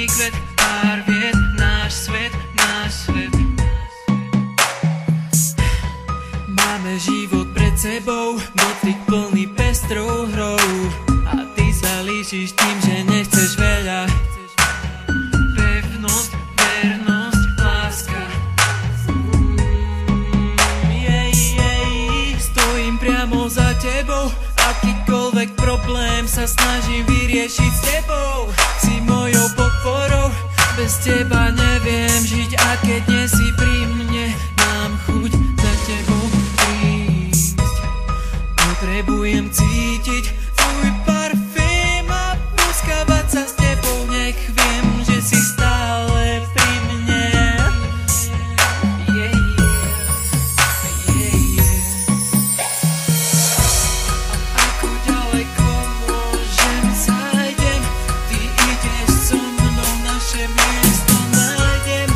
krásny kvet, pár vied, náš svet, náš svet. Máme život pred sebou, dotyk plný pestrou hrou. A ty sa líšiš tým, že nechceš veľa. Pevnosť, vernosť, láska. Stojím priamo za tebou, akýkoľvek problém sa snažím vyriešiť s tebou. Si mojou podporou, bez teba neviem žiť. A keď nie si pri mne, mám chuť za tebou prísť. Potrebujem cítiť tvoj parfém a poskávať sa s tebou. Nech viem, že si stále pri mne. Ako ďaleko môžem zájdem, ty ideš so mnou, naše miesto nájdem.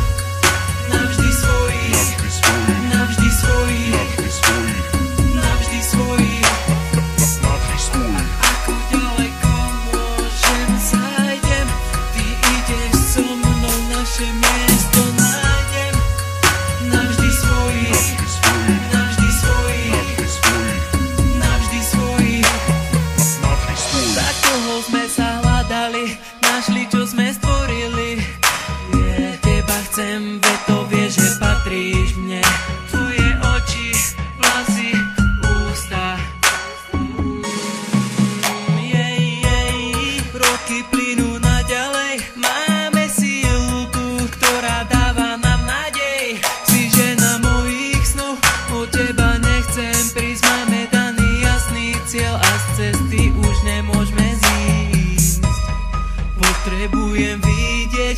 Navždy svojich, navždy svojich, navždy svojich. Ako ďaleko môžem zájdem, ty ideš so mnou, naše miesto nájdem. Navždy svojich, navždy svojich, navždy svojich. Tak dlho sme sa hľadali, našli, čo sme stvorili. Teba chcem, veď to vieš, že patríš mne. Tvoje oči, vlasy, ústa. Roky plynú naďalej, máme silu tú, ktorá dáva nám nádej. Si žena mojich snov, od teba nechcem prísť. Máme daný jasný cieľ a z cesty už nemôžeme zísť. Potrebujem vidieť